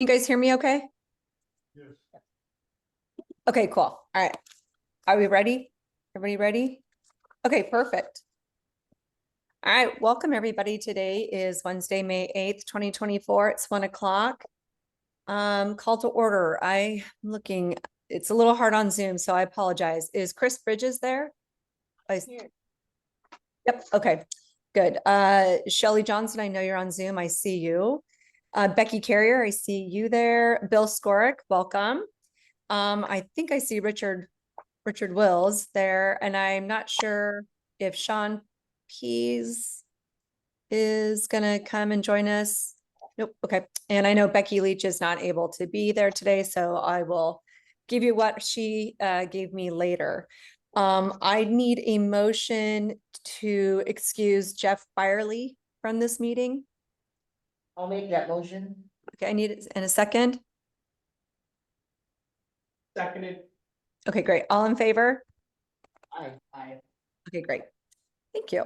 You guys hear me okay? Yes. Okay, cool. All right. Are we ready? Everybody ready? Okay, perfect. All right, welcome everybody. Today is Wednesday, May 8th, 2024. It's 1 o'clock. Call to order. I'm looking, it's a little hard on Zoom, so I apologize. Is Chris Bridges there? Yep, okay, good. Shelly Johnson, I know you're on Zoom. I see you. Becky Carrier, I see you there. Bill Skorick, welcome. I think I see Richard Wills there, and I'm not sure if Sean Pease is gonna come and join us. Nope, okay. And I know Becky Leach is not able to be there today, so I will give you what she gave me later. I need a motion to excuse Jeff Byerly from this meeting. I'll make that motion. Okay, I need it in a second. Seconded. Okay, great. All in favor? Aye. Okay, great. Thank you.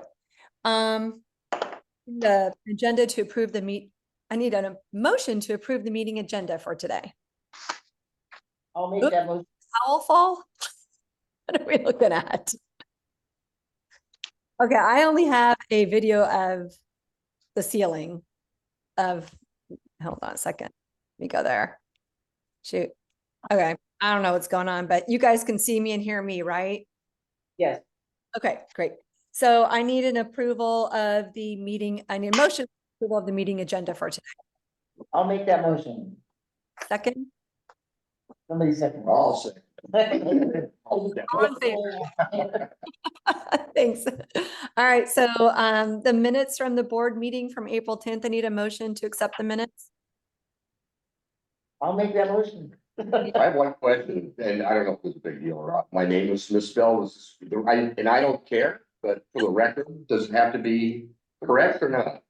The agenda to approve I need a motion to approve the meeting agenda for today. I'll make that motion. Owl fall? What are we looking at? Okay, I only have a video of the ceiling of, hold on a second. Let me go there. Shoot. Okay, I don't know what's going on, but you guys can see me and hear me, right? Yes. Okay, great. So I need an approval of the meeting. I need a motion approval of the meeting agenda for today. I'll make that motion. Second, Somebody second. I'll second. all in favor? Thanks. All right, so the minutes from the board meeting from April 10th, I need a motion to accept the minutes. I'll make that motion. I have one question, and I don't know if it's a big deal or not. My name is misspelled, and I don't care, but for the record, does it have to be correct or not?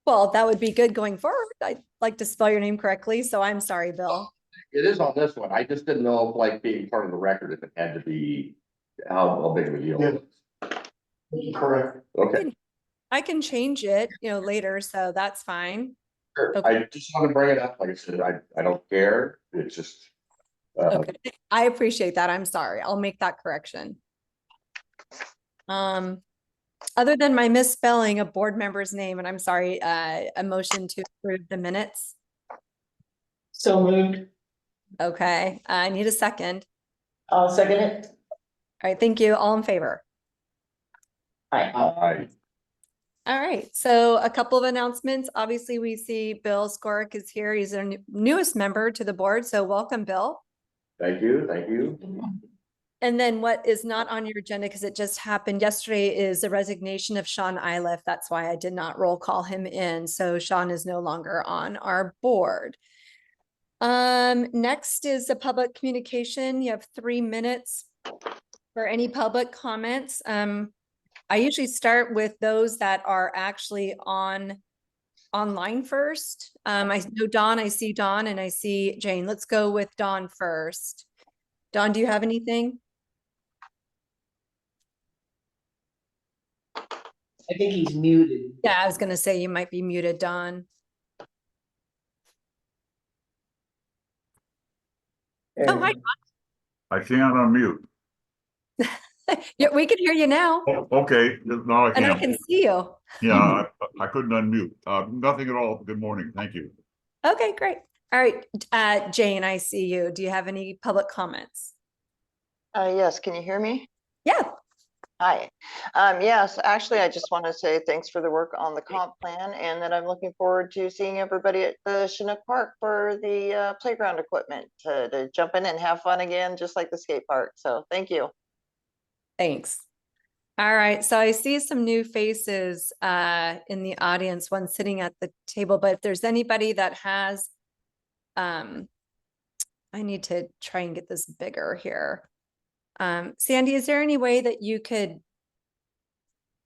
Well, that would be good going forward. I'd like to spell your name correctly, so I'm sorry, Bill. It is on this one. I just didn't know if like being part of the record, if it had to be, how big of a deal it is. Correct. Okay, I can change it, later, so that's fine. I just want to bring it up. Like I said, I don't care. It's just. Okay, I appreciate that. I'm sorry. I'll make that correction. Other than my misspelling a board member's name, and I'm sorry, a motion to approve the minutes. So moved. Okay, I need a second. I'll second it. All right, thank you. All in favor? Aye. All right, so a couple of announcements. Obviously, we see Bill Skorick is here. He's our newest member to the board, so welcome, Bill. Thank you, thank you. And then what is not on your agenda, because it just happened yesterday, is the resignation of Sean Iliff. That's why I did not roll call him in. So Sean is no longer on our board. Next is the public communication. You have 3 minutes for any public comments. I usually start with those that are actually online first. I know Dawn, I see Dawn, and I see Jane. Let's go with Dawn first. Dawn, do you have anything? I think he's muted. Yeah, I was gonna say you might be muted, Dawn. Oh, hi. I can't unmute. Yeah, we can hear you now, Oh, okay, now I and I can. can see you. Yeah, I couldn't unmute. Nothing at all. Good morning. Thank you. Okay, great. All right, Jane, I see you. Do you have any public comments? Yes, can you hear me? Yeah. Hi. Yes, actually, I just want to say thanks for the work on the comp plan and that I'm looking forward to seeing everybody at the Chinook Park for the playground equipment to jump in and have fun again, just like the skate park. So thank you. Thanks. All right, so I see some new faces in the audience, one sitting at the table, but if there's anybody that has, I need to try and get this bigger here. Sandy, is there any way that you could,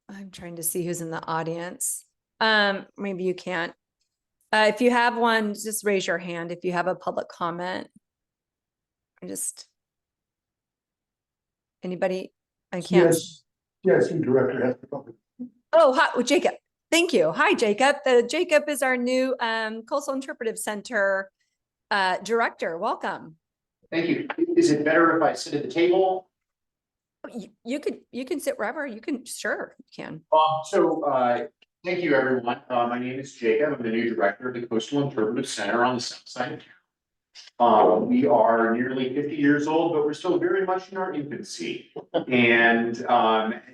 I'm trying to see who's in the audience. Maybe you can't. If you have one, just raise your hand if you have a public comment. Anybody? I can't. Yes, your director has to come. Oh, hi, Jacob. Thank you. Hi, Jacob. Jacob is our new Coastal Interpretive Center Director, welcome. Thank you. Is it better if I sit at the table? You can sit wherever, you can, sure, you can. Thank you, everyone. My name is Jacob. I'm the new director of the Coastal Interpretive Center on the south side of town. We are nearly 50 years old, but we're still very much in our infancy. And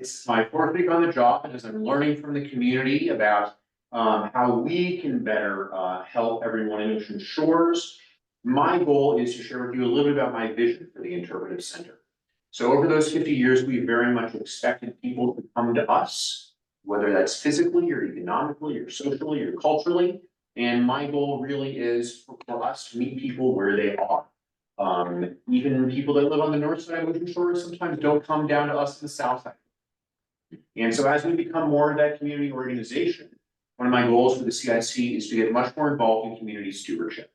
it's my fourth week on the job, and as I'm learning from the community about how we can better help everyone in Ocean Shores, my goal is to share with you a little bit about my vision for the Interpretive Center. So over those 50 years, we very much expected people to come to us, whether that's physically or economically or socially or culturally. And my goal really is for us to meet people where they are. Even people that live on the north side of Ocean Shores sometimes don't come down to us in the south side. And so as we become more of that community organization, one of my goals for the CIC is to get much more involved in community stewardship.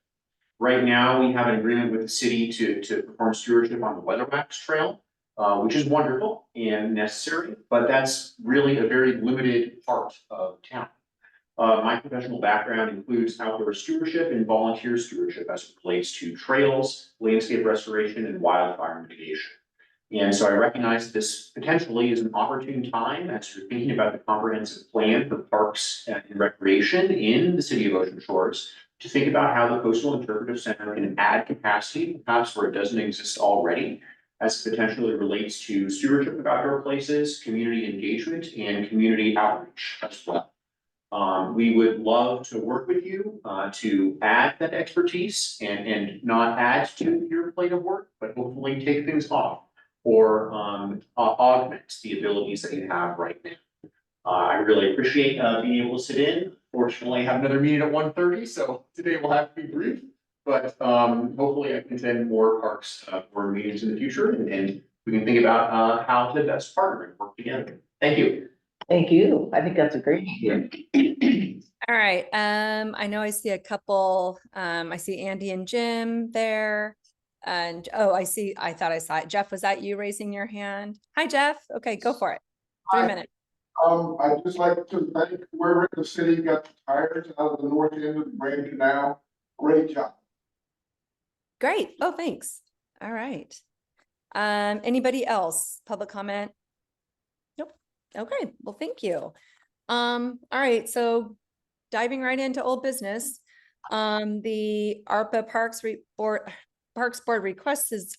Right now, we have an agreement with the city to perform stewardship on the Weatherwax Trail, which is wonderful and necessary, but that's really a very limited part of town. My professional background includes outdoor stewardship and volunteer stewardship as it relates to trails, landscape restoration, and wildfire mitigation. And so I recognize this potentially is an opportune time as you're thinking about the comprehensive plan for parks and recreation in the city of Ocean Shores to think about how the Coastal Interpretive Center can add capacity, perhaps where it doesn't exist already, as potentially relates to stewardship of outdoor places, community engagement, and community outreach as well. We would love to work with you to add that expertise and not add to your plate of work, but hopefully take things off or augment the abilities that you have right now. I really appreciate being able to sit in. Fortunately, I have another meeting at 1:30, so today will have to be brief. But hopefully I can attend more parks board meetings in the future and we can think about how to best partner and work together. Thank you. Thank you. I think that's a great idea. All right, I know I see a couple, I see Andy and Jim there. And, oh, I thought I saw it. Jeff, was that you raising your hand? Hi, Jeff. Okay, go for it. 3 Hi. minutes. I'd just like to thank whoever in the city got the tires out of the north end of the Grand Canal. Great job. Great. Oh, thanks. All right. Anybody else? Public comment? Nope. Okay, well, thank you. All right, so diving right into old business. The ARPA Parks Board request is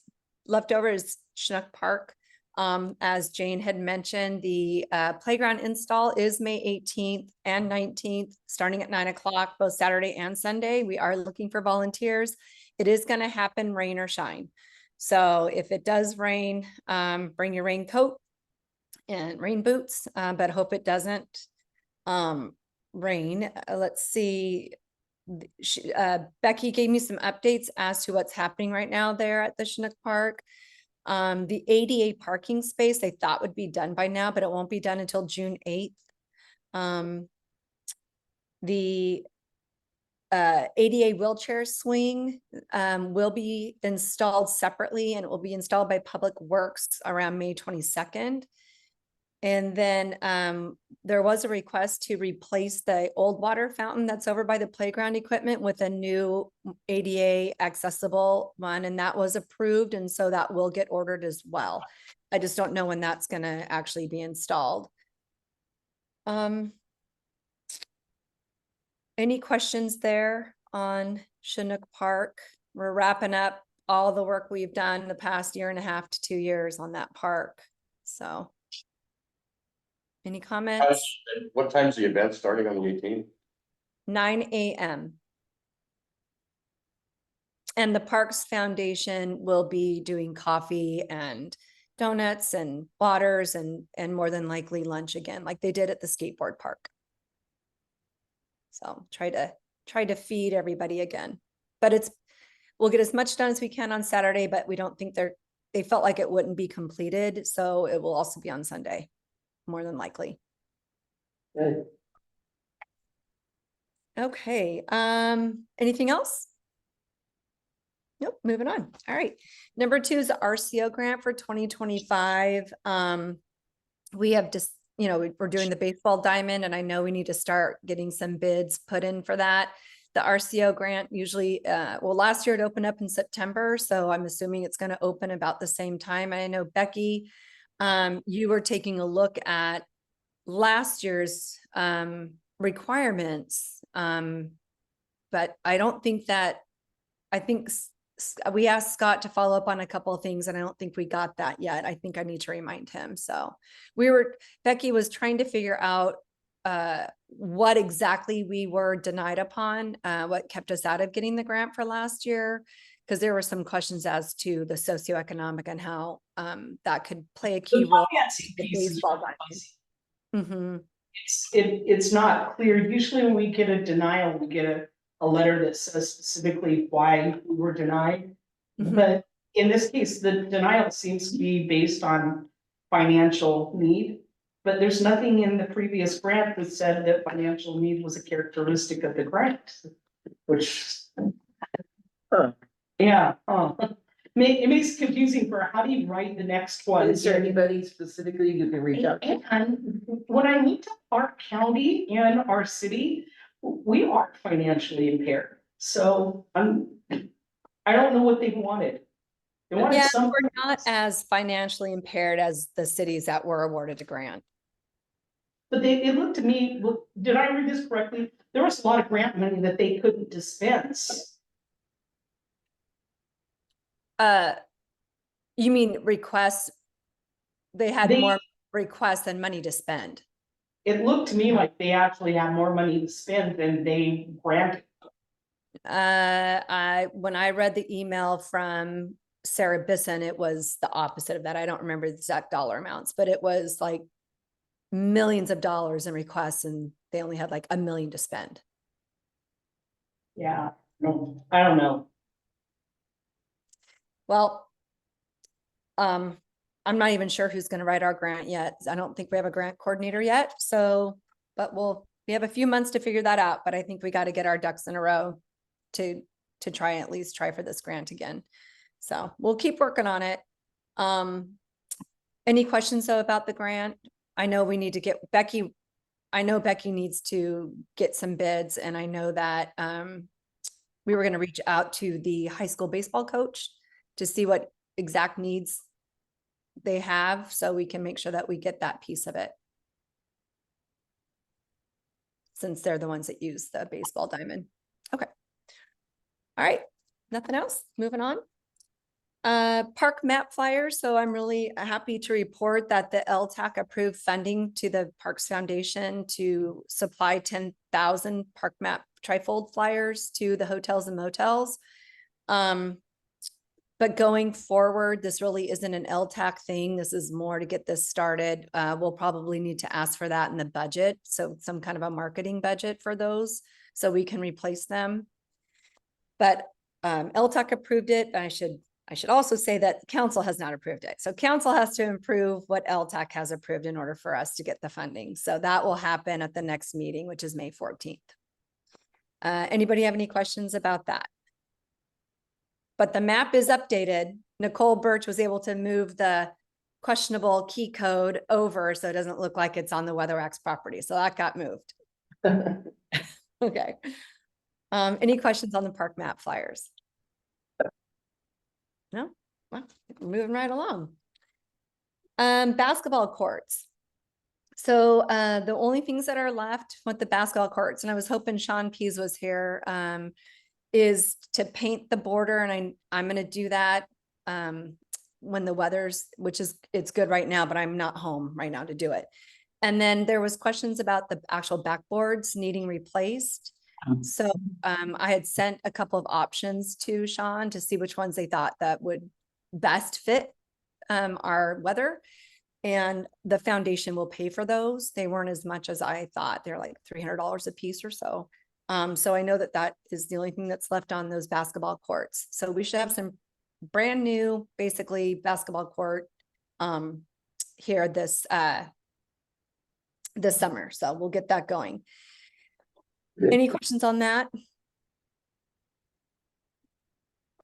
left over is Chinook Park. As Jane had mentioned, the playground install is May 18th and 19th, starting at 9 o'clock, both Saturday and Sunday. We are looking for volunteers. It is going to happen rain or shine. So if it does rain, bring your raincoat and rain boots, but hope it doesn't rain. Let's see. Becky gave me some updates as to what's happening right now there at the Chinook Park. The ADA parking space they thought would be done by now, but it won't be done until June 8th. The ADA wheelchair swing will be installed separately, and it will be installed by Public Works around May 22nd. And then there was a request to replace the old water fountain that's over by the playground equipment with a new ADA accessible one, and that was approved, and so that will get ordered as well. I just don't know when that's going to actually be installed. Any questions there on Chinook Park? We're wrapping up all the work we've done the past 1.5 to 2 years on that park. So any comments? What time's the event starting on the 18th? 9 a.m. And the Parks Foundation will be doing coffee and donuts and waters and more than likely lunch again, like they did at the skateboard park. So try to feed everybody again, but we'll get as much done as we can on Saturday, but we don't think they felt like it wouldn't be completed. So it will also be on Sunday, more than likely. Good. Okay. Anything else? Nope. Moving on. All right. Number 2 is the RCO grant for 2025. We have just, we're doing the baseball diamond, and I know we need to start getting some bids put in for that. the RCO grant usually, well, last year it opened up in September, so I'm assuming it's gonna open about the same time. I know Becky, you were taking a look at last year's requirements. But I don't think that, I think we asked Scott to follow up on a couple of things and I don't think we got that yet. I think I need to remind him. So Becky was trying to figure out what exactly we were denied upon, what kept us out of getting the grant for last year. Because there were some questions as to the socioeconomic and how that could play a key The role. financing the piece is baseball really diamond. fuzzy. Mhm. It's not clear. Usually when we get a denial, we get a letter that says specifically why we were denied. Mhm. But in this case, the denial seems to be based on financial need. But there's nothing in the previous grant that said that financial need was a characteristic of the grant, which. Yeah, it makes it confusing for how do you write the next one? Is there anybody specifically you can reach out to? And when I meet Park County and our city, we are financially impaired. So I don't know what they wanted. They wanted Yeah, something. we're not as financially impaired as the cities that were awarded a grant. But it looked to me, did I read this correctly? There was a lot of grant money that they couldn't dispense. You mean requests? They had They- more requests than money to spend. It looked to me like they actually had more money to spend than they granted. When I read the email from Sarah Bisson, it was the opposite of that. I don't remember the exact dollar amounts, but it was like millions of dollars in requests and they only had like $1 million to spend. Yeah, no, I don't know. Well, I'm not even sure who's going to write our grant yet. I don't think we have a grant coordinator yet. So, but we have a few months to figure that out, but I think we got to get our ducks in a row to at least try for this grant again. So we'll keep working on it. Any questions though about the grant? I know we need to get Becky. I know Becky needs to get some bids and I know that, we were going to reach out to the high school baseball coach to see what exact needs they have so we can make sure that we get that piece of it. Since they're the ones that use the baseball diamond. Okay. All right. Nothing else? Moving on. Park map flyers. So I'm really happy to report that the LTAC approved funding to the Parks Foundation to supply 10,000 park map trifold flyers to the hotels and motels. But going forward, this really isn't an LTAC thing. This is more to get this started. We'll probably need to ask for that in the budget. So some kind of a marketing budget for those so we can replace them. But LTAC approved it. I should also say that council has not approved it. So council has to improve what LTAC has approved in order for us to get the funding. So that will happen at the next meeting, which is May 14th. Anybody have any questions about that? But the map is updated. Nicole Birch was able to move the questionable key code over so it doesn't look like it's on the WeatherX property. So that got moved. Okay. Any questions on the park map flyers? No? Well, we're moving right along. Basketball courts. So the only things that are left with the basketball courts, and I was hoping Sean Pease was here, is to paint the border. And I'm going to do that when the weather's, it's good right now, but I'm not home right now to do it. And then there was questions about the actual backboards needing replaced. So I had sent a couple of options to Sean to see which ones they thought that would best fit our weather. And the foundation will pay for those. They weren't as much as I thought. They're like $300 a piece or so. So I know that that is the only thing that's left on those basketball courts. So we should have some brand new, basically basketball court here this summer. So we'll get that going. Any questions on that?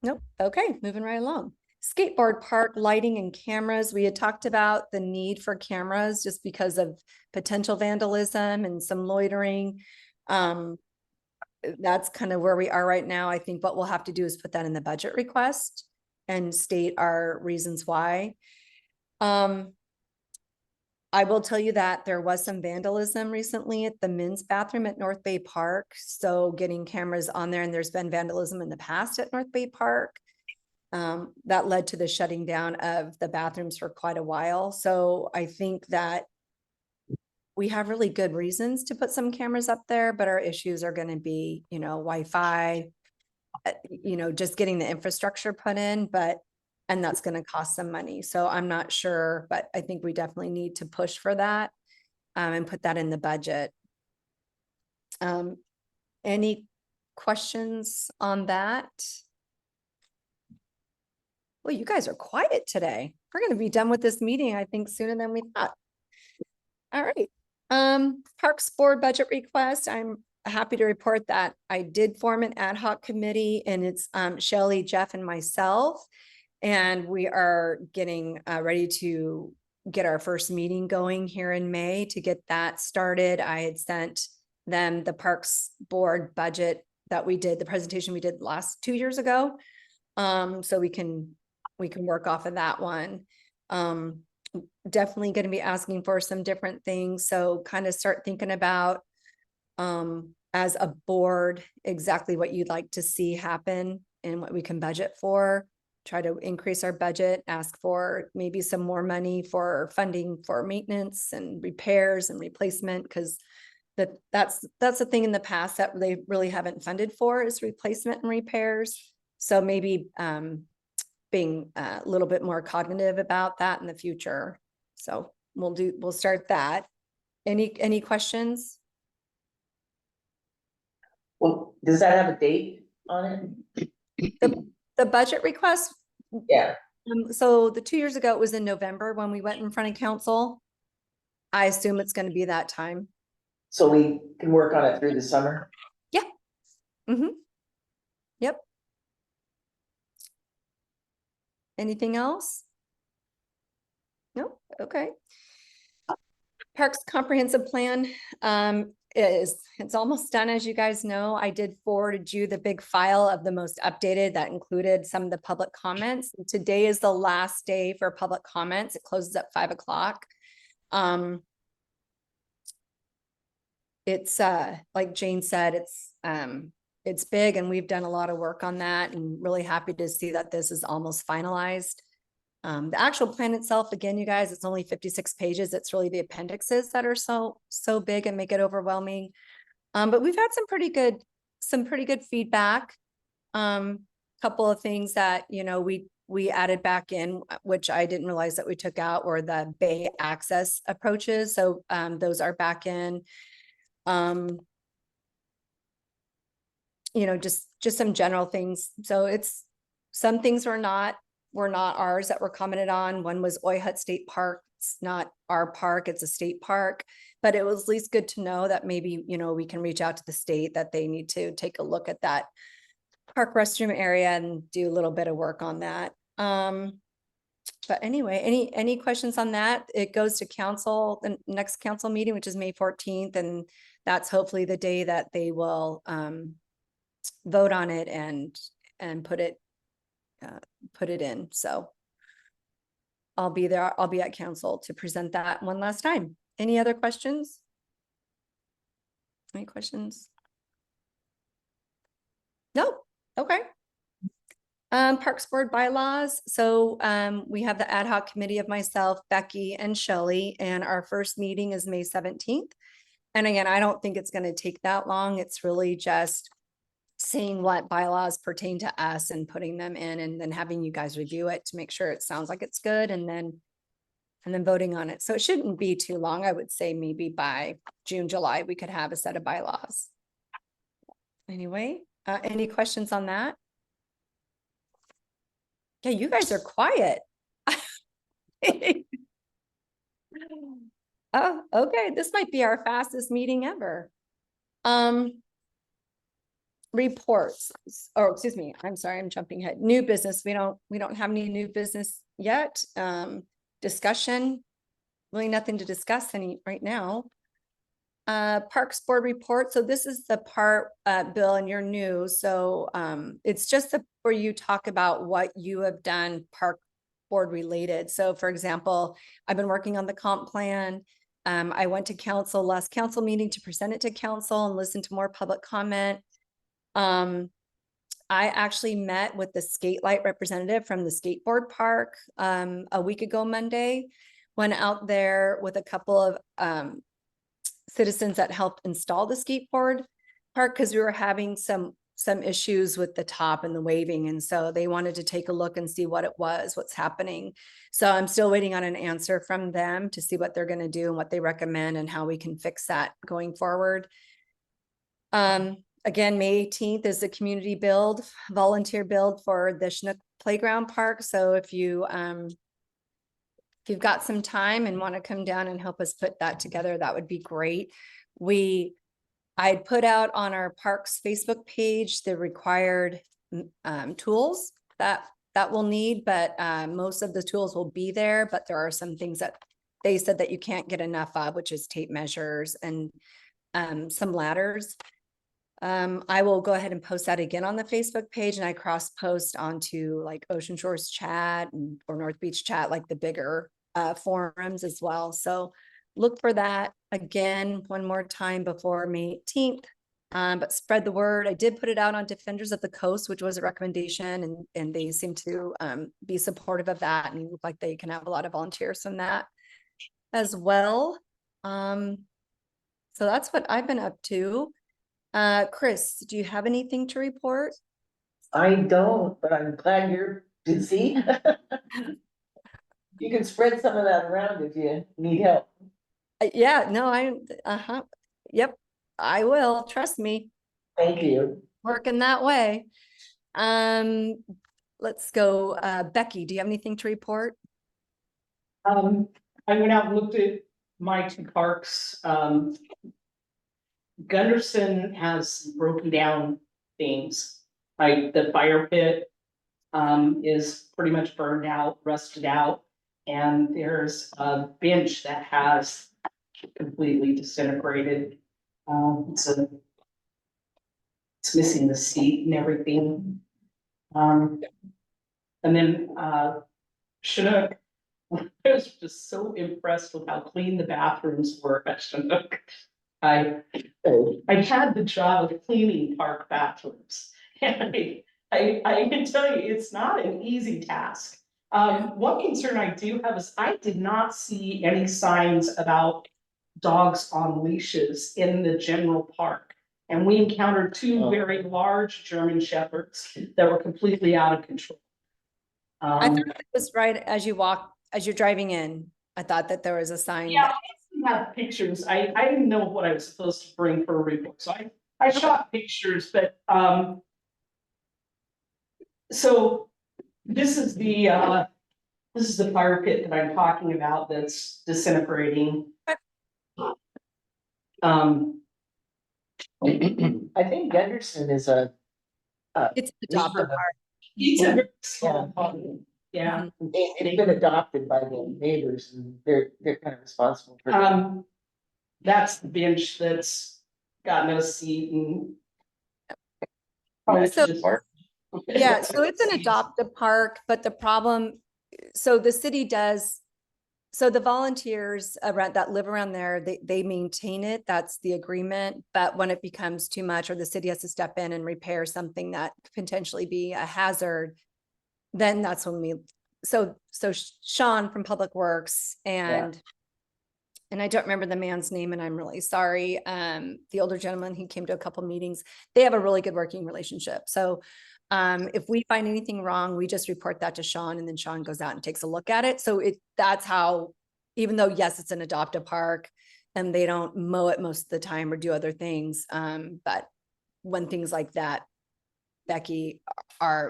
Nope. Okay, moving right along. Skateboard park lighting and cameras. We had talked about the need for cameras just because of potential vandalism and some loitering. that's kind of where we are right now. I think what we'll have to do is put that in the budget request and state our reasons why. I will tell you that there was some vandalism recently at the men's bathroom at North Bay Park. So getting cameras on there, and there's been vandalism in the past at North Bay Park. That led to the shutting down of the bathrooms for quite a while. So I think that we have really good reasons to put some cameras up there, but our issues are going to be, Wi-Fi, just getting the infrastructure put in, and that's going to cost some money. So I'm not sure, but I think we definitely need to push for that, and put that in the budget. Any questions on that? Well, you guys are quiet today. We're going to be done with this meeting, I think, sooner than we thought. All right. Parks Board budget request. I'm happy to report that I did form an ad hoc committee, and it's Shelley, Jeff, and myself. And we are getting ready to get our first meeting going here in May to get that started. I had sent them the Parks Board budget that we did, the presentation we did last 2 years ago. So we can work off of that one. Definitely going to be asking for some different things. So kind of start thinking about, as a board, exactly what you'd like to see happen and what we can budget for. Try to increase our budget, ask for maybe some more money for funding for maintenance and repairs and replacement, because that's the thing in the past that they really haven't funded for is replacement and repairs. So maybe being a little bit more cognitive about that in the future. So we'll start that. Any questions? Well, does that have a date on it? The budget request, Yeah, so the 2 years ago, it was in November when we went in front of council. I assume it's going to be that time. so we can work on it through the summer. Yep. Anything else? No? Okay. Parks Comprehensive Plan, it's almost done, as you guys know. I did forward you the big file of the most updated that included some of the public comments. And today is the last day for public comments. It closes at 5 o'clock. It's like Jane said, it's big, and we've done a lot of work on that, and really happy to see that this is almost finalized. The actual plan itself, again, you guys, it's only 56 pages. It's really the appendixes that are so big and make it overwhelming. But we've had some pretty good feedback. Couple of things that, we added back in, which I didn't realize that we took out, were the bay access approaches. So those are back in. Just some general things. So it's some things were not ours that were commented on. One was Oyhut State Park. It's not our park, it's a state park, but it was at least good to know that maybe, we can reach out to the state that they need to take a look at that park restroom area and do a little bit of work on that. But anyway, any questions on that? It goes to council, the next council meeting, which is May 14th. And that's hopefully the day that they will vote on it and put it in. So I'll be there. I'll be at council to present that one last time. Any other questions? Any questions? No. Okay. Parks Board bylaws. So we have the ad hoc committee of myself, Becky, and Shelley, and our first meeting is May 17th. And again, I don't think it's going to take that long. It's really just seeing what bylaws pertain to us and putting them in, and then having you guys review it to make sure it sounds like it's good, and then voting on it. So it shouldn't be too long. I would say maybe by June, July, we could have a set of bylaws. Anyway, any questions on that? Yeah, you guys are quiet. Oh, okay. This might be our fastest meeting ever. Reports, or excuse me, I'm sorry, I'm jumping ahead. New business. We don't have any new business yet. Discussion, really nothing to discuss right now. Parks Board report. So this is the part, Bill, and you're new, so it's just where you talk about what you have done park board related. So for example, I've been working on the comp plan. I went to council, last council meeting to present it to council and listen to more public comment. I actually met with the skate light representative from the skateboard park a week ago Monday. Went out there with a couple of citizens that helped install the skateboard park because we were having some issues with the top and the waving, and so they wanted to take a look and see what it was, what's happening. So I'm still waiting on an answer from them to see what they're going to do and what they recommend and how we can fix that going forward. Again, May 18th is the community build, volunteer build for the Chinook Playground Park. So if you've got some time and want to come down and help us put that together, that would be great. I'd put out on our parks Facebook page the required tools that we'll need, but most of the tools will be there, but there are some things that they said that you can't get enough of, which is tape measures and some ladders. I will go ahead and post that again on the Facebook page, and I cross post onto like Ocean Shores chat or North Beach chat, like the bigger forums as well. So look for that again one more time before May 18th. But spread the word. I did put it out on Defenders of the Coast, which was a recommendation, and they seem to be supportive of that, and look like they can have a lot of volunteers from that as well. So that's what I've been up to. Chris, do you have anything to report? I don't, but I'm glad you're busy. You can spread some of that around if you need help. Yeah, no, yep, I will, trust me, Thank you. working that way. Let's go, Becky, do you have anything to report? I went out and looked at my two parks. Gunderson has broken down things, like the fire pit is pretty much burned out, rusted out. And there's a bench that has completely disintegrated. It's missing the seat and everything. And then Chinook, I was just so impressed with how clean the bathrooms were at Chinook. I had the job of cleaning park bathrooms. And I can tell you, it's not an easy task. One concern I do have is I did not see any signs about dogs on leashes in the general park. And we encountered two very large German shepherds that were completely out of control. I thought it was right as you're driving in. I thought that there was a sign. Yeah, I have pictures. I didn't know what I was supposed to bring for a report, so I shot pictures, but so this is the fire pit that I'm talking about that's disintegrating. I think Gunderson is It's the top of the park. It's a very small park. Yeah. it's been adopted by the neighbors, and they're kind of responsible for it. That's the bench that's got no seat and. So- Yeah, so it's an adopted park, but the problem, so the city does, so the volunteers around that live around there, they maintain it, that's the agreement. But when it becomes too much, or the city has to step in and repair something that could potentially be a hazard, then that's when so Sean from Public Works and I don't remember the man's name, and I'm really sorry. The older gentleman, he came to a couple meetings. They have a really good working relationship. So if we find anything wrong, we just report that to Sean, and then Sean goes out and takes a look at it. So that's how, even though, yes, it's an adopted park and they don't mow it most of the time or do other things. But when things like that, Becky,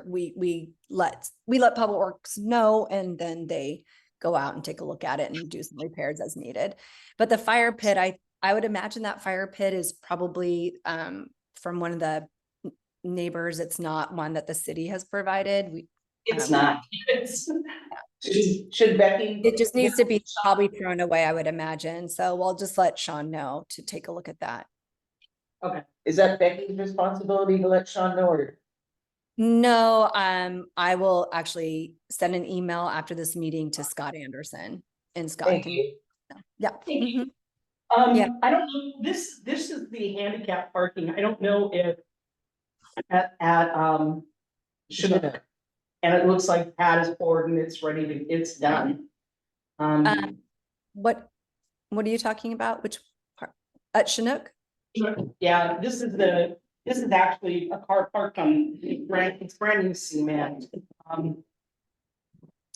we let Public Works know, and then they go out and take a look at it and do some repairs as needed. But the fire pit, I would imagine that fire pit is probably from one of the neighbors. It's not one that the city has provided. It's not. Should Becky? It just needs to be probably thrown away, I would imagine. So we'll just let Sean know to take a look at that. Is that Becky's responsibility to let Sean know, or? No, I will actually send an email after this meeting to Scott Anderson and Scott Thank can, you. yeah. Thank you. Mhm. Yeah. I don't know, this is the handicap parking. I don't know if at Chinook. And it looks like pad is poured and it's ready to, it's done. What are you talking about? Which part? At Chinook? Yeah, this is actually a car parked on it's brand new cement.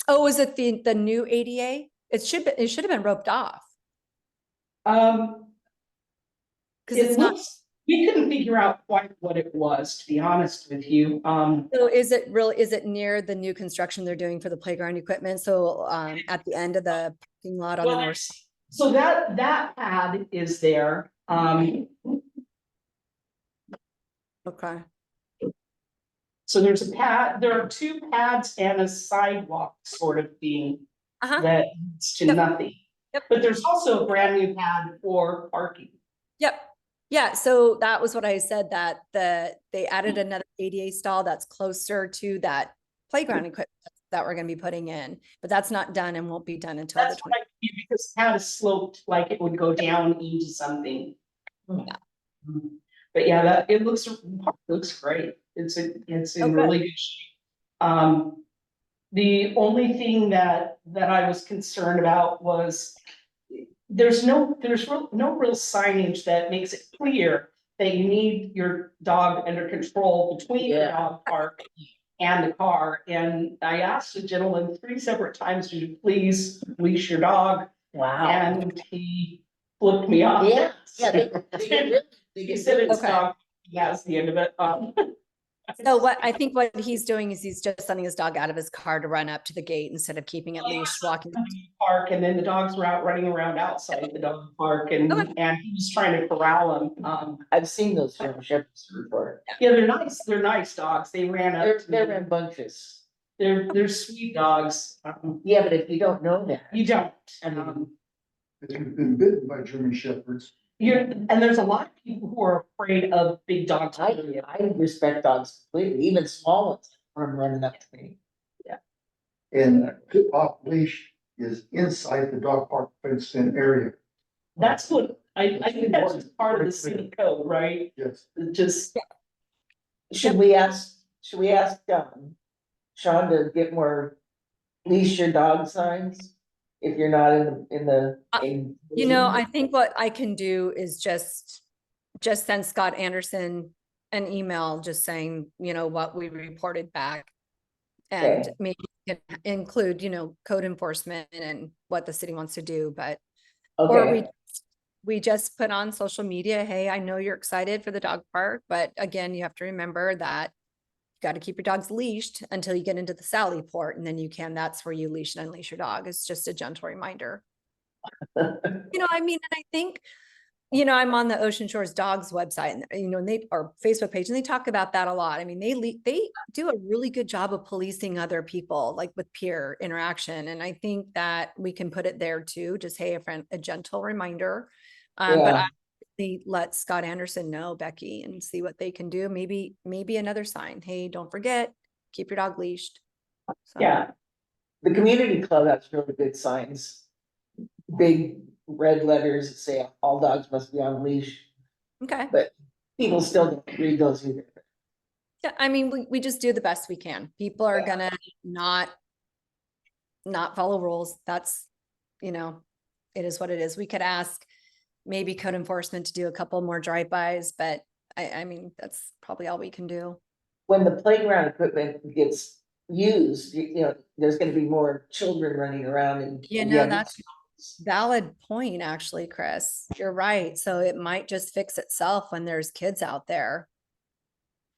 Oh, is it the new ADA? It should have been roped off. Cause it's not, We couldn't figure out quite what it was, to be honest with you. so is it near the new construction they're doing for the playground equipment? So at the end of the parking lot on the Well, north? so that pad is there. Okay. So there's a pad, there are two pads and a sidewalk sort of thing Uh-huh. that leads to Yep. nothing. Yep. But there's also a brand new pad for parking. Yep. Yeah, so that was what I said, that they added another ADA stall that's closer to that playground equipment that we're gonna be putting in, but that's not done and won't be done until the That's what I mean, because the pad is sloped like it would go down into something. Yeah. But yeah, it looks great. It's Oh, in good. really good shape. The only thing that I was concerned about was there's no real signage that makes it clear that you need your dog under control between the Yeah. dog park and the car. And I asked the gentleman 3 separate times, "Would you please leash your dog?" Wow. And he flipped me off. Yeah, yeah, they He said it's Okay. dog, that's the end of it. So I think what he's doing is he's just sending his dog out of his car to run up to the gate instead of keeping it leashed, walking. Park, and then the dogs were out running around outside the dog park, and Okay. he was trying to corral them. I've seen those German shepherds before. Yeah, they're nice dogs. They ran up. to They're me. rambunctious. They're sweet dogs. Yeah, but if you don't know that. You don't. They've been bitten by German shepherds. And there's a lot of people who are afraid of big dogs. I respect dogs completely, even small ones from running up to me. And off leash is inside the dog park fenced in area. That's what, I think that's just part of the city code, right? Yes. It just, Should we ask Sean to get more leash your dog signs? If you're not in. You know, I think what I can do is just send Scott Anderson an email just saying, you know, what we reported back. And Okay. maybe include, you know, code enforcement and what the city wants to do, but or Okay, we just put on social media, hey, I know you're excited for the dog park, but again, you have to remember that you got to keep your dogs leashed until you get into the Sally Port, and then that's where you leash and unleash your dog. It's just a gentle reminder. You know, I mean, and I think, you know, I'm on the Ocean Shores Dogs website, and you know, and or Facebook page, and they talk about that a lot. I mean, they do a really good job of policing other people, like with peer interaction, and I think that we can put it there too. Just hey, a gentle reminder. But Yeah. I let Scott Anderson know, Becky, and see what they can do. Maybe another sign. Hey, don't forget, keep your dog leashed. So, yeah, the community club has really good signs. Big red letters that say all dogs must be on leash, okay. but people still don't read those either. Yeah, I mean, we just do the best we can. People are Yeah. gonna not follow rules. That's, you know, it is what it is. We could ask maybe code enforcement to do a couple more drive-bys, but I mean, that's probably all we can do. When the playground equipment gets used, you know, there's gonna be more children running around and. You know, that's valid point, actually, Chris. You're right. So it might just fix itself when there's kids out there.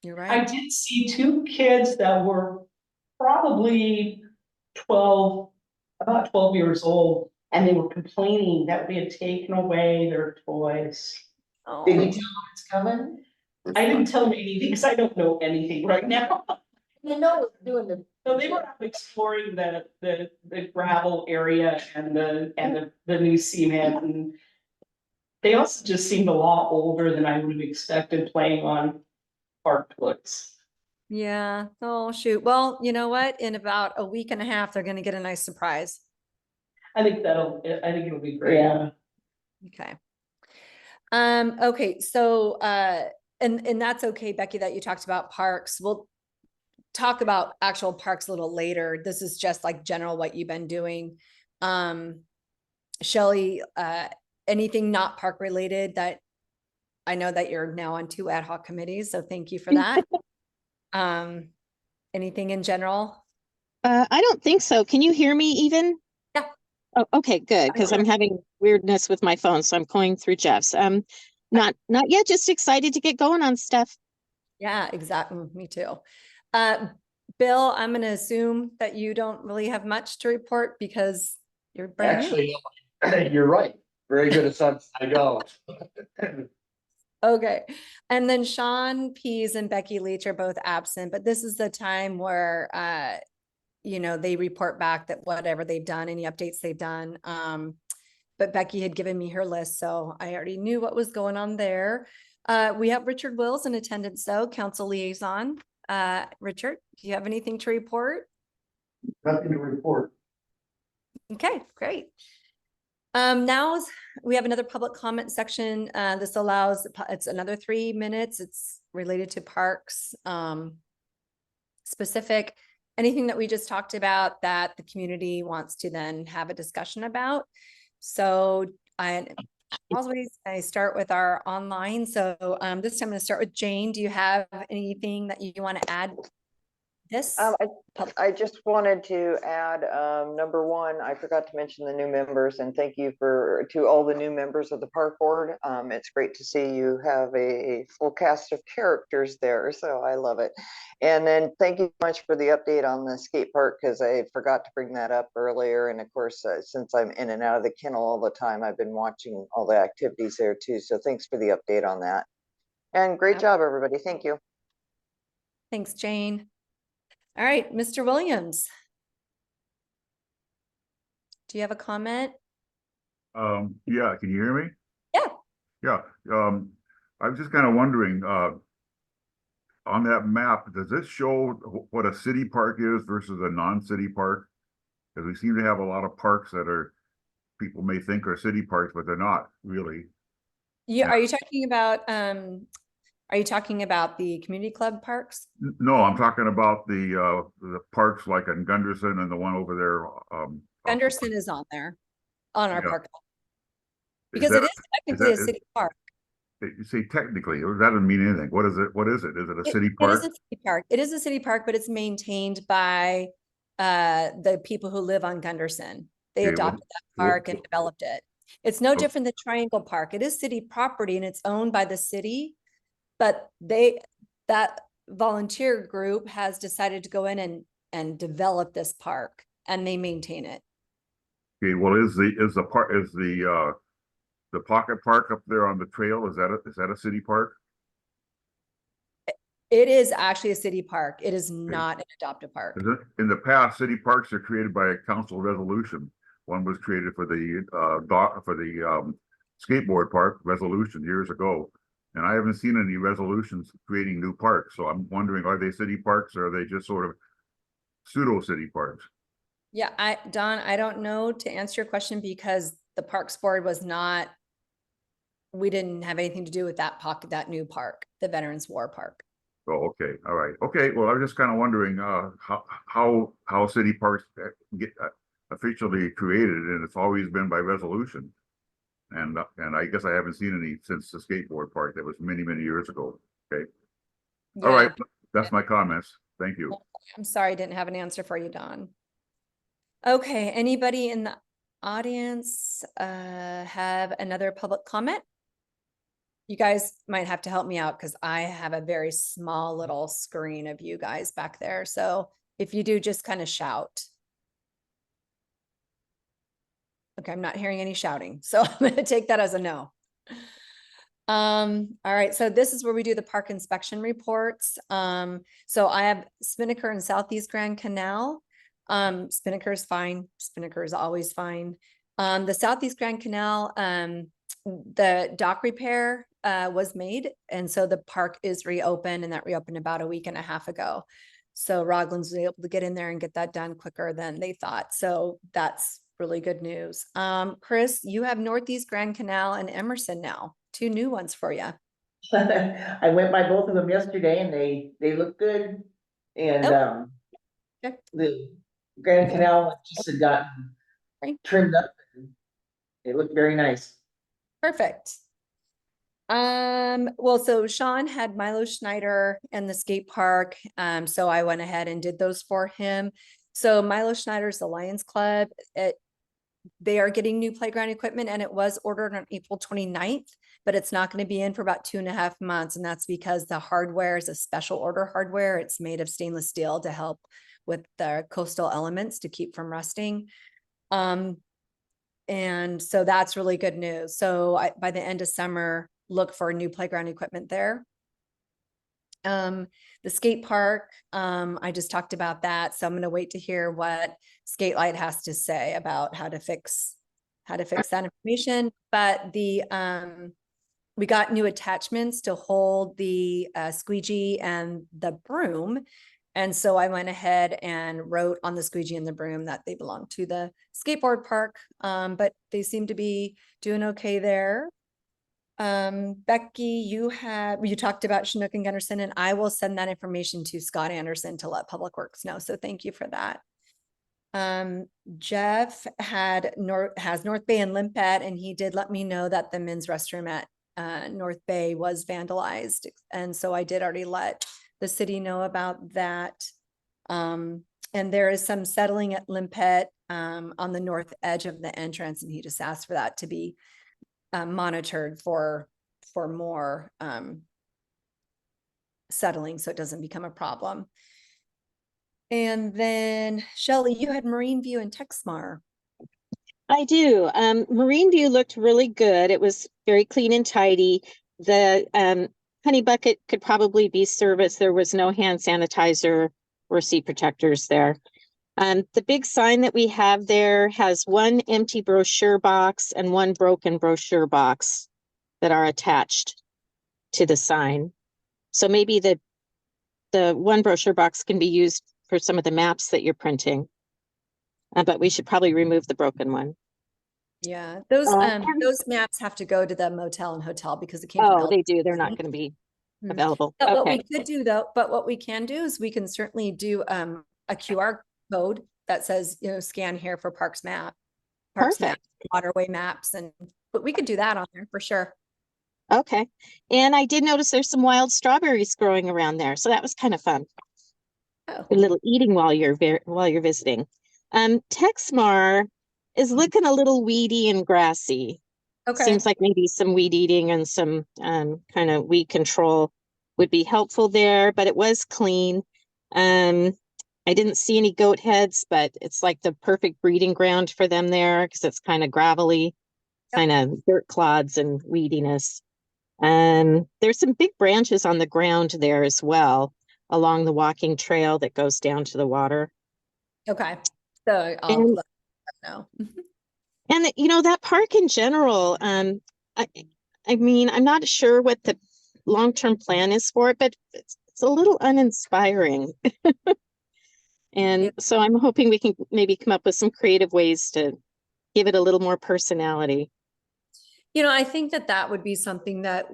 You're I right. did see 2 kids that were probably about 12 years old, and they were complaining that we had taken away their toys. Oh, Did you tell them it's coming? I didn't tell them anything because I don't know anything right now. You know, doing the. So they were out exploring the gravel area and the new cement and. They also just seemed a lot older than I would have expected playing on park woods. Yeah. Oh, shoot. Well, you know what? In about a week and a half, they're gonna get a nice surprise. I think it'll be great. Yeah. Okay. Okay, so, and that's okay, Becky, that you talked about parks. We'll talk about actual parks a little later. This is just like general what you've been doing. Shelley, anything not park related that I know that you're now on 2 ad hoc committees, so thank you for that. Anything in general? I don't think so. Can you hear me even? Yeah. Oh, okay, good, because I'm having weirdness with my phone, so I'm calling through Jeff's. Not yet, just excited to get going on stuff. Yeah, exactly. Me too. Bill, I'm gonna assume that you don't really have much to report because you're brand new. Actually, you're right. Very good at something I don't. Okay. And then Sean Pease and Becky Leach are both absent, but this is the time where, you know, they report back that whatever they've done, any updates they've done. But Becky had given me her list, so I already knew what was going on there. We have Richard Wills in attendance though, council liaison. Richard, do you have anything to report? Nothing to report. Okay, great. Now we have another public comment section. This allows, it's another 3 minutes. It's related to parks, specific, anything that we just talked about that the community wants to then have a discussion about. So I start with our online. So this time I'm going to start with Jane. Do you have anything that you want to add? This? I just wanted to add, number one, I forgot to mention the new members and thank you to all the new members of the park board. It's great to see you have a full cast of characters there, so I love it. And then thank you much for the update on the skate park, because I forgot to bring that up earlier. And of course, since I'm in and out of the kennel all the time, I've been watching all the activities there too. So thanks for the update on that. And great job, everybody. Thank you. Thanks, Jane. All right, Mr. Williams. Do you have a comment? Yeah, can you hear me? Yeah. Yeah, I was just kind of wondering, on that map, does this show what a city park is versus a non-city park? Because we seem to have a lot of parks that people may think are city parks, but they're not really. Yeah, are you talking about the community club parks? No, I'm talking about the parks like in Gunderson and the one over there. Gunderson is on there, on our Yeah. park. Is Because that- it is technically a city park. You say technically, that doesn't mean anything. What is it? What is it? Is it a city It is park? a city park. It is a city park, but it's maintained by the people who live on Gunderson. They Okay, well, adopted that park and developed it. It's no Oh. different than Triangle Park. It is city property and it's owned by the city, but that volunteer group has decided to go in and develop this park and they maintain it. Okay, well, is the pocket park up there on the trail, is that a city park? It is actually a city park. It is not an adopted park. Is it? In the past, city parks are created by a council resolution. One was created for the skateboard park resolution years ago. And I haven't seen any resolutions creating new parks. So I'm wondering, are they city parks or are they just sort of pseudo city parks? Yeah, Don, I don't know to answer your question because the Parks Board we didn't have anything to do with that new park, the Veterans War Park. Oh, okay, all right, okay. Well, I was just kind of wondering how city parks get officially created, and it's always been by resolution. And I guess I haven't seen any since the skateboard park. That was many years ago. Okay, all Yeah. right, that's my comments. Thank you. I'm sorry, I didn't have an answer for you, Don. Okay, anybody in the audience have another public comment? You guys might have to help me out because I have a very small little screen of you guys back there. So if you do, just kind of shout. Okay, I'm not hearing any shouting, so I'm going to take that as a no. All right, so this is where we do the park inspection reports. So I have Spinnaker and Southeast Grand Canal. Spinnaker is fine. Spinnaker is always fine. The Southeast Grand Canal, the dock repair was made, and so the park is reopened, and that reopened about a week and a half ago. So Roglan's was able to get in there and get that done quicker than they thought. So that's really good news. Chris, you have Northeast Grand Canal and Emerson now, 2 new ones for you. I went by both of them yesterday and they look good. And, Oh. Okay. the Grand Canal one just had gotten Great. trimmed up. It looked very nice. Perfect. Well, so Sean had Milo Schneider and the skate park. So I went ahead and did those for him. So Milo Schneider's the Lions Club. They are getting new playground equipment, and it was ordered on April 29th, but it's not going to be in for about 2.5 months. And that's because the hardware is a special order hardware. It's made of stainless steel to help with the coastal elements to keep from rusting. And so that's really good news. So by the end of summer, look for new playground equipment there. The skate park, I just talked about that. So I'm going to wait to hear what Skate Light has to say about how to fix that information. But we got new attachments to hold the squeegee and the broom. And so I went ahead and wrote on the squeegee and the broom that they belong to the skateboard park. But they seem to be doing okay there. Becky, you talked about Chinook and Gunderson, and I will send that information to Scott Anderson to let Public Works know. So thank you for that. Jeff has North Bay and Limpet, and he did let me know that the men's restroom at North Bay was vandalized. And so I did already let the city know about that. And there is some settling at Limpet on the north edge of the entrance, and he just asked for that to be monitored for more settling so it doesn't become a problem. And then Shelley, you had Marine View and Texmar. I do. Marine View looked really good. It was very clean and tidy. The Honey Bucket could probably be serviced. There was no hand sanitizer or seat protectors there. The big sign that we have there has one empty brochure box and one broken brochure box that are attached to the sign. So maybe the one brochure box can be used for some of the maps that you're printing. But we should probably remove the broken one. Yeah, those maps have to go to the motel and hotel because it came Oh, from they do. They're not going to be available. But what Okay. we could do though, but what we can do is we can certainly do a QR code that says, scan here for Parks map, Perfect. waterway maps, but we could do that on there for sure. Okay. And I did notice there's some wild strawberries growing around there. So that was kind of fun. Oh. A little eating while you're visiting. Texmar is looking a little weedy and grassy. Okay. Seems like maybe some weed eating and some kind of weed control would be helpful there, but it was clean. I didn't see any goat heads, but it's like the perfect breeding ground for them there because it's kind of gravelly, kind of dirt clods and weediness. There's some big branches on the ground there as well, along the walking trail that goes down to the water. Okay. So I'll let them know. And that park in general, I mean, I'm not sure what the long-term plan is for it, but it's a little uninspiring. And so I'm hoping we can maybe come up with some creative ways to give it a little more personality. I think that would be something that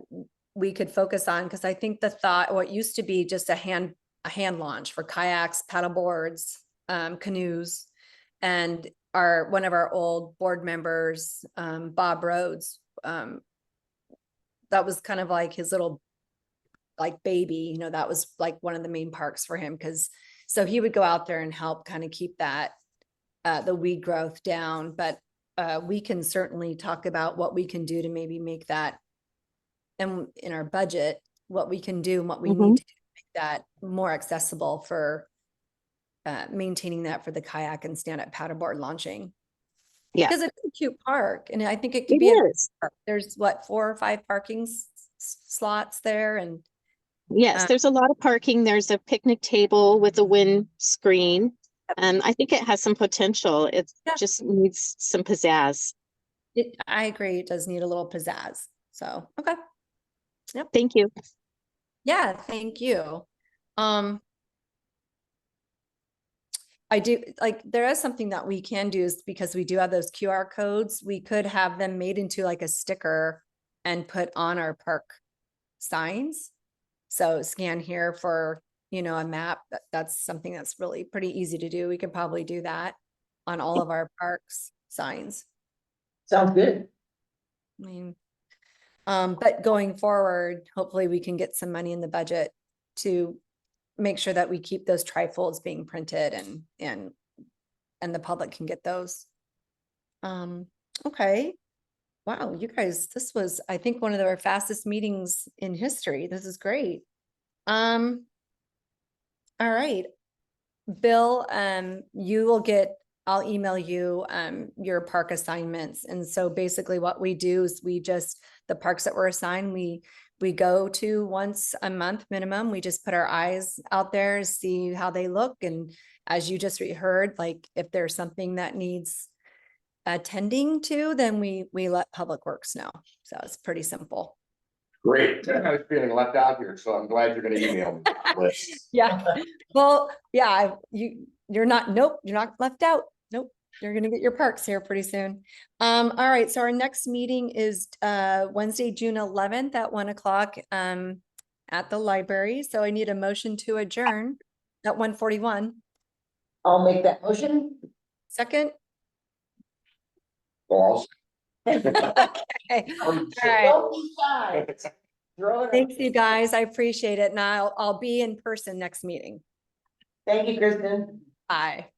we could focus on, because I think what used to be just a hand launch for kayaks, paddle boards, canoes, and one of our old board members, Bob Rhodes, that was kind of like his little baby, that was like one of the main parks for him, so he would go out there and help kind of keep that the weed growth down. But we can certainly talk about what we can do to maybe make that, and in our budget, what we can do and what we need to do to make that more accessible for maintaining that for the kayak and stand-up paddleboard launching. Yeah, because it's a cute park, and I think it could be. There's 4 or 5 parking slots there and, Yes, Uh, there's a lot of parking. There's a picnic table with a wind screen. I think it has some potential. It Yeah. just needs some pizzazz. I agree, it does need a little pizzazz. So, okay. Thank you. Yeah, thank you. I do, like, there is something that we can do is because we do have those QR codes, we could have them made into like a sticker and put on our park signs. So scan here for, a map. That's something that's really pretty easy to do. We could probably do that on all of our parks signs. Sounds good. I mean, but going forward, hopefully we can get some money in the budget to make sure that we keep those trifolds being printed and the public can get those. Okay. Wow, you guys, this was, I think, one of our fastest meetings in history. This is great. All right. Bill, I'll email you, your park assignments. And so basically what we do is the parks that we're assigned, we go to once a month minimum. We just put our eyes out there, see how they look. And as you just heard, like if there's something that needs attending to, then we let Public Works know. So it's pretty simple. Great. I was feeling left out here, so I'm glad you're gonna email me. Liz. Yeah. Well, yeah, you're not left out. Nope. You're gonna get your parks here pretty soon. All right, so our next meeting is Wednesday, June 11th at 1 o'clock at the library. So I need a motion to adjourn at 1:41. I'll make that motion. Second? Balls. Okay. All right. Don't be shy. Throw it up. Thanks, you guys. I appreciate it. And I'll be in person next meeting. Thank you, Kristen. Bye.